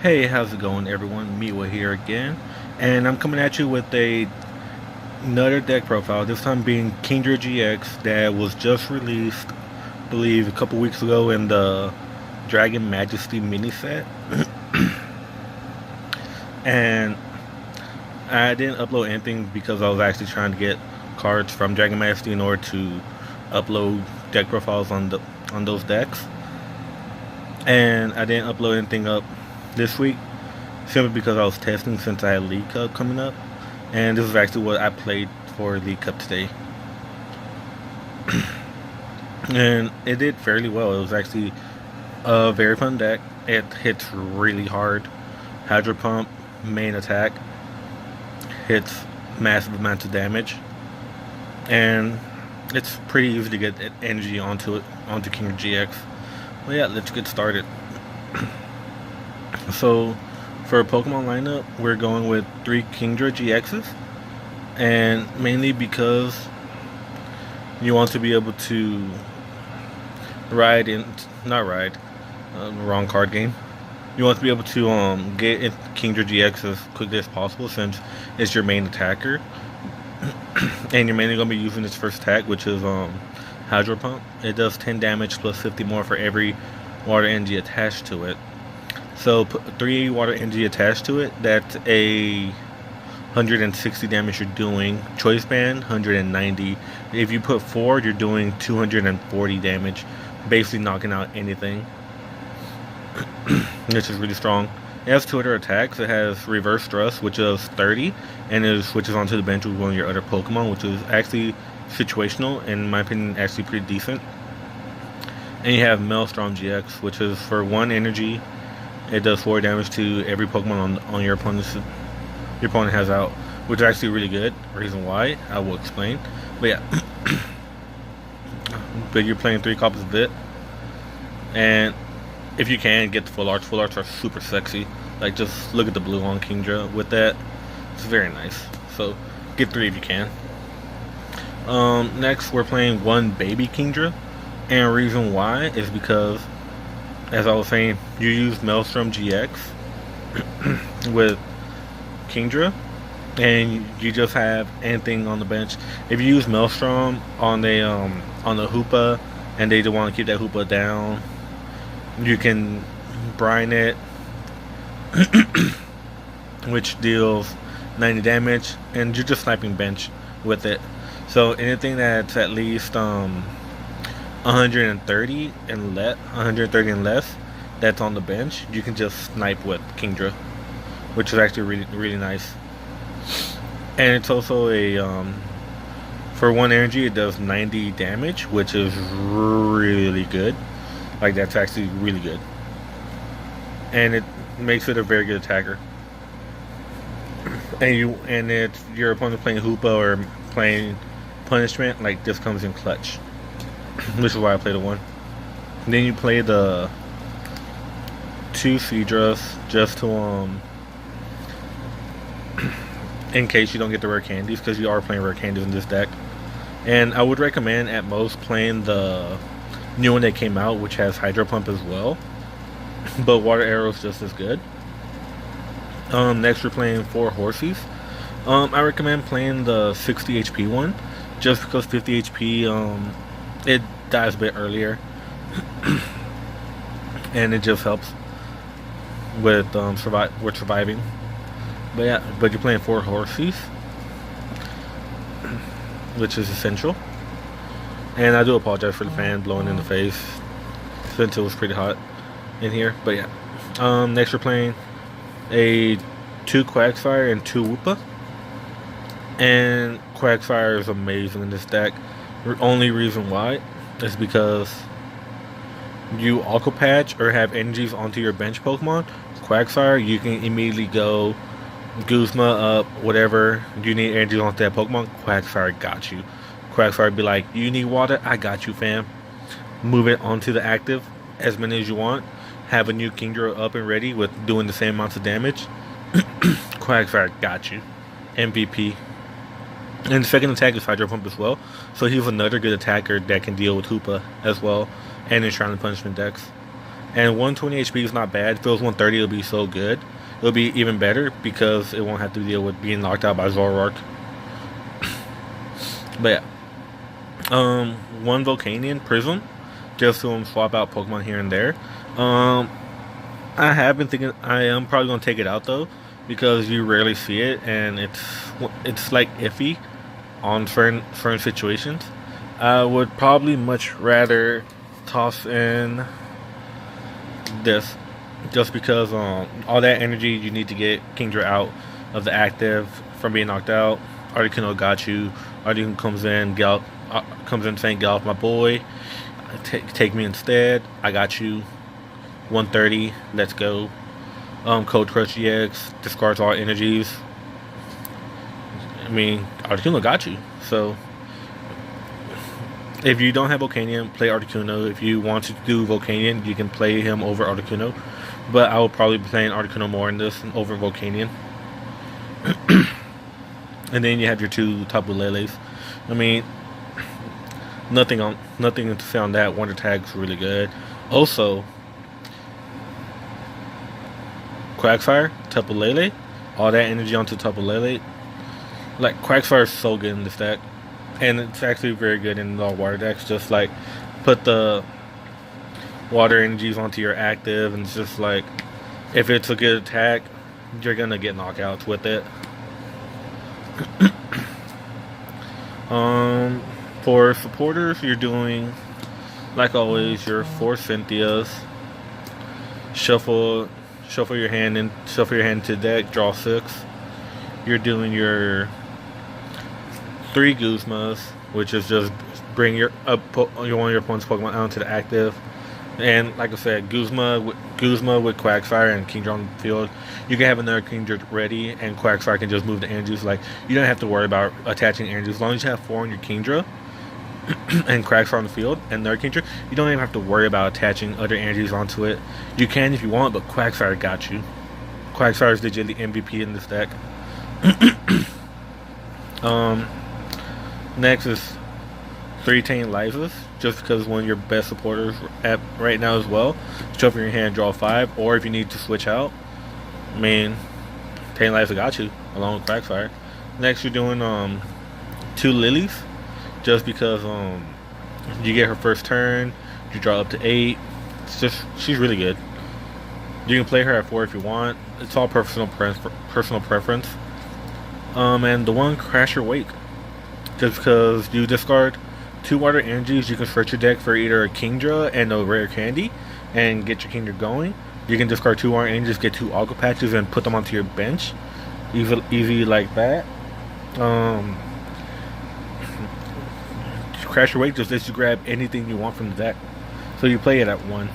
Hey, how's it going, everyone? Miwa here again, and I'm coming at you with another deck profile. This time being Kingdra GX that was just released, I believe, a couple weeks ago in the Dragon Majesty mini set. And I didn't upload anything because I was actually trying to get cards from Dragon Majesty in order to upload deck profiles on those decks. And I didn't upload anything up this week simply because I was testing since I had League Cup coming up, and this is actually what I played for League Cup today, and it did fairly well. It was actually a very fun deck. It hits really hard. Hydro Pump main attack hits massive amounts of damage, and it's pretty easy to get energy onto King GX. Well, yeah, let's get started. So, for Pokemon lineup, we're going with 3 Kingdra GXs, and mainly because you want to be able to not ride, wrong card game. You want to be able to get in Kingdra GX as quickly as possible since it's your main attacker, and you're mainly going to be using its first attack, which is Hydro Pump. It does 10 damage plus 50 more for every water energy attached to it. So put 3 water energy attached to it. That's a 160 damage you're doing. Choice band 190. If you put 4, you're doing 240 damage, basically knocking out anything. Which is really strong. It has 2 other attacks. It has reverse thrust, which is 30, and it switches onto the bench with one of your other Pokemon, which is actually situational, in my opinion, actually pretty decent. And you have Maelstrom GX, which is for 1 energy. It does 4 damage to every Pokemon on your opponent has out, which is actually really good. Reason why, I will explain. But yeah, but you're playing 3 copies of it, and if you can get the full arts are super sexy. Like, just look at the blue on Kingdra with that. It's very nice. So get 3 if you can. Next, we're playing 1 baby Kingdra, and reason why is because, as I was saying, you use Maelstrom GX with Kingdra, and you just have anything on the bench. If you use Maelstrom on the Hoopa, and they just want to keep that Hoopa down, you can brine it, which deals 90 damage, and you're just sniping bench with it. So anything that's at least 130 and less that's on the bench, you can just snipe with Kingdra, which is actually really nice. And it's also a for 1 energy, it does 90 damage, which is really good. Like, that's actually really good, and it makes it a very good attacker. And if your opponent playing Hoopa or playing Punishment, like, this comes in clutch. Which is why I play the 1. And then you play the 2 Seadras just to in case you don't get the rare candies, because you are playing rare candies in this deck. And I would recommend at most playing the new one that came out, which has Hydro Pump as well, but Water Arrow is just as good. Next, we're playing 4 Horsies. I recommend playing the 60 HP one, just because 50 HP it dies a bit earlier, and it just helps with surviving. But yeah, but you're playing 4 Horsies, which is essential. And I do apologize for the fan blowing in the face, since it was pretty hot in here. But yeah, next we're playing a 2 Quagsire and 2 Woopa. And Quagsire is amazing in this deck. The only reason why is because you Alco Patch or have energies onto your bench Pokemon. Quagsire, you can immediately go Guzma up, whatever you need energies onto that Pokemon. Quagsire got you. Quagsire be like, you need water? I got you, fam. Move it onto the active as many as you want. Have a new Kingdra up and ready with doing the same amounts of damage. Quagsire got you. MVP. And the second attack is Hydro Pump as well. So he's another good attacker that can deal with Hoopa as well, and Enshrinement Punishment decks. And 120 HP is not bad. If it was 130, it'll be so good. It'll be even better because it won't have to deal with being knocked out by Zoroark. But yeah, one Volcanion Prism, just to swap out Pokemon here and there. I have been thinking I am probably gonna take it out though, because you rarely see it, and it's like iffy on certain situations. I would probably much rather toss in this, just because all that energy you need to get Kingdra out of the active from being knocked out. Articuno got you. Articuno comes in saying, "Get off my boy. Take me instead. I got you. 130. Let's go." Cold Crush GX discards all energies. I mean, Articuno got you. So if you don't have Volcanion, play Articuno. If you want to do Volcanion, you can play him over Articuno. But I will probably be playing Articuno more in this over Volcanion. And then you have your two Tapu Leles. I mean, nothing to say on that. Wonder Tag's really good. Also, Quagsire, Tapu Lele, all that energy onto Tapu Lele. Like, Quagsire is so good in this deck. And it's actually very good in the water decks. Just like, put the water energies onto your active, and it's just like, if it's a good attack, you're gonna get knockouts with it. For supporters, you're doing, like always, your 4 Cynthias. Shuffle your hand to the deck. Draw 6. You're doing your 3 Guzmas, which is just bring one of your opponent's Pokemon out to the active. And like I said, Guzma with Quagsire and Kingdra on the field. You can have another Kingdra ready, and Quagsire can just move the energies. Like, you don't have to worry about attaching energies. As long as you have 4 on your Kingdra and Quagsire on the field and another Kingdra, you don't even have to worry about attaching other energies onto it. You can if you want, but Quagsire got you. Quagsire is legit the MVP in this deck. Next is 3 Tane Lizas, just because one of your best supporters at right now as well. Shuffle your hand, draw 5, or if you need to switch out, I mean, Tane Liza got you, along with Quagsire. Next, you're doing 2 Lilies, just because you get her first turn, you draw up to 8. It's just, she's really good. You can play her at 4 if you want. It's all personal preference. And the one Crasher Wake, just because you discard 2 water energies, you can search your deck for either a Kingdra and a rare candy and get your Kingdra going. You can discard 2 water energies, get 2 Algo Patches, and put them onto your bench. Easy like that. Crash Your Wake just lets you grab anything you want from the deck. So you play it at 1.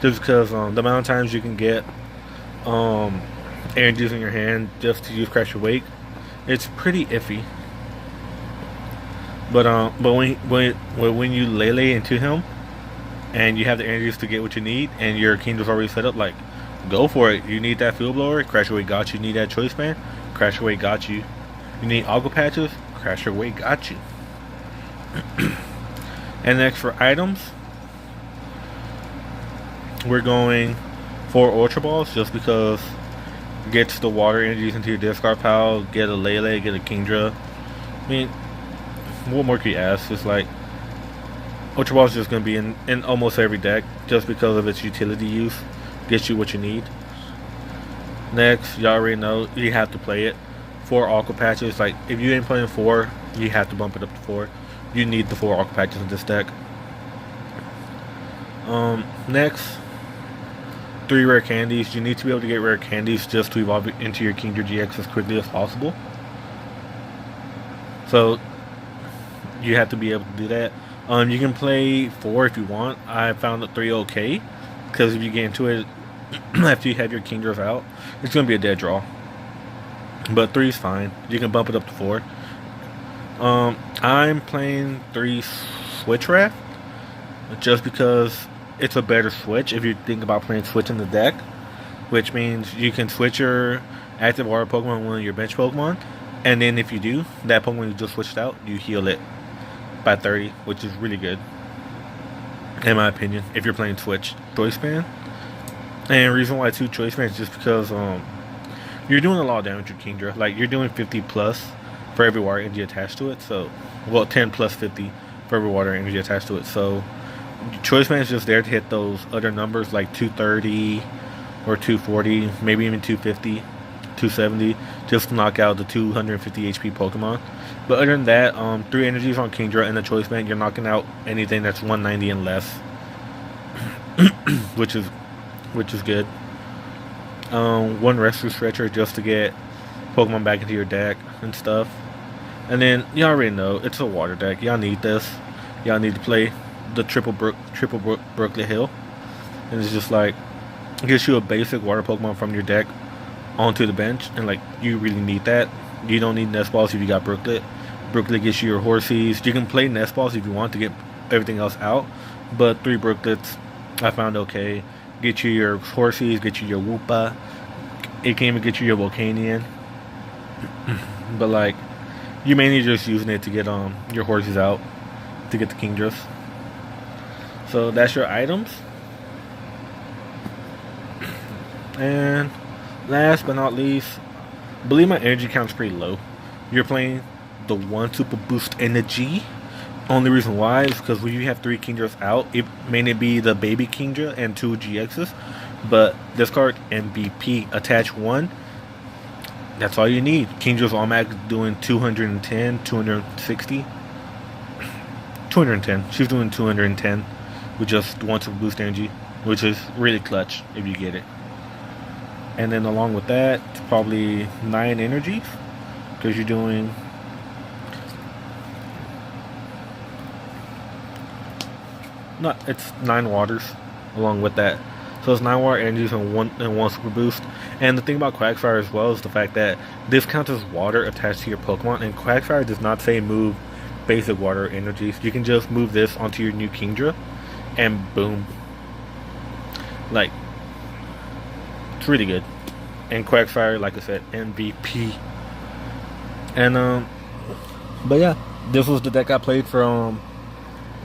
Just because the amount of times you can get energies in your hand just to use Crash Your Wake, it's pretty iffy. But when you Lele into him and you have the energies to get what you need and your Kingdra's already set up, like, go for it. You need that Field Blower, Crash Your Wake got you. You need that Choice Band, Crash Your Wake got you. You need Algo Patches, Crash Your Wake got you. And next for items, we're going 4 Ultra Balls, just because it gets the water energies into your discard pile, get a Lele, get a Kingdra. I mean, what more can you ask? It's like, Ultra Ball is just going to be in almost every deck, just because of its utility use. Gets you what you need. Next, y'all already know, you have to play it. 4 Aqua Patches. Like, if you ain't playing 4, you have to bump it up to 4. You need the 4 Aqua Patches in this deck. Next, 3 rare candies. You need to be able to get rare candies just to evolve into your Kingdra GX as quickly as possible. So you have to be able to do that. You can play 4 if you want. I found the 3 okay, because if you get into it after you have your Kingdras out, it's going to be a dead draw. But 3 is fine. You can bump it up to 4. I'm playing 3 Switch Raft, just because it's a better switch if you think about playing Switch in the deck, which means you can switch your active water Pokemon with one of your bench Pokemon, and then if you do, that Pokemon you just switched out, you heal it by 30, which is really good. in my opinion, if you're playing Twitch choice band. And the reason why 2 choice bands is just because you're doing a lot of damage with Kingdra. Like, you're doing 50 plus for every water energy attached to it. So, well, 10 plus 50 for every water energy attached to it. So, choice band is just there to hit those other numbers like 230 or 240, maybe even 250, 270, just to knock out the 250 HP Pokemon. But other than that, 3 energies on Kingdra and the choice band, you're knocking out anything that's 190 and less, which is good. 1 rescue stretcher just to get Pokemon back into your deck and stuff. And then you already know it's a water deck. Y'all need this. Y'all need to play the triple Brooklet Hill, and it's just like it gives you a basic water Pokemon from your deck onto the bench, and like you really need that. You don't need Nest Balls if you got Brooklet. Brooklet gets you your Horsies. You can play Nest Balls if you want to get everything else out, but 3 Brooklets I found okay. Get you your Horsies, get you your Woopa. It can even get you your Volcanion. But like, you mainly just using it to get your Horsies out to get the Kingdras. So that's your items. And last but not least, I believe my energy count's pretty low. You're playing the 1 Super Boost Energy. Only reason why is because when you have 3 Kingdras out, it may not be the baby Kingdra and 2 GXs, but discard MVP, attach 1. That's all you need. Kingdra's automatically doing 210, 260. 210. She's doing 210 with just 1 Super Boost Energy, which is really clutch if you get it. And then along with that, it's probably 9 energies, because you're doing it's 9 waters along with that. So it's 9 water energies and one super boost. And the thing about Quagsire as well is the fact that this counts as water attached to your Pokemon, and Quagsire does not say move basic water energies. You can just move this onto your new Kingdra and boom. Like, it's really good. And Quagsire, like I said, MVP. And but yeah, this was the deck I played for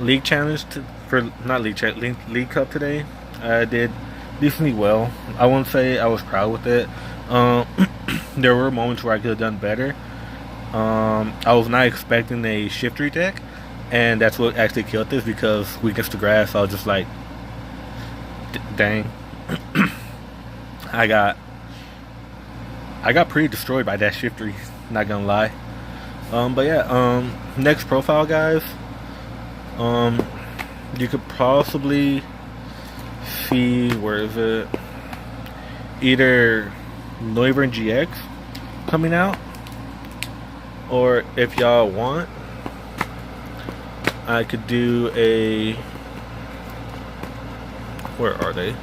League Challenge League Cup today. I did decently well. I won't say I was proud with it. There were moments where I could have done better. I was not expecting a Shiftry deck, and that's what actually killed this, because weakness to grass. I was just like, dang. I got pretty destroyed by that Shiftry, not gonna lie. But yeah, next profile, guys. You could possibly see, where is it? Either Noivern GX coming out, or if y'all want, I could do a, where are they?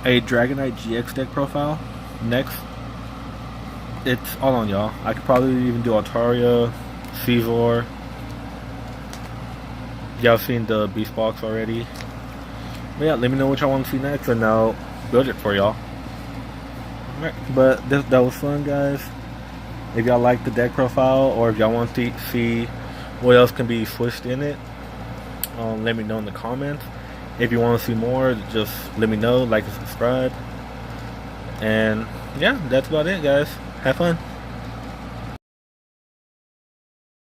A Dragonite GX deck profile next. It's all on y'all. I could probably even do Altaria, Caesar. Y'all seen the Beast Box already. But yeah, let me know what y'all want to see next, and I'll build it for y'all. Alright, but that was fun, guys. If y'all like the deck profile, or if y'all want to see what else can be switched in it, let me know in the comments. If you want to see more, just let me know, like and subscribe. And yeah, that's about it, guys. Have fun.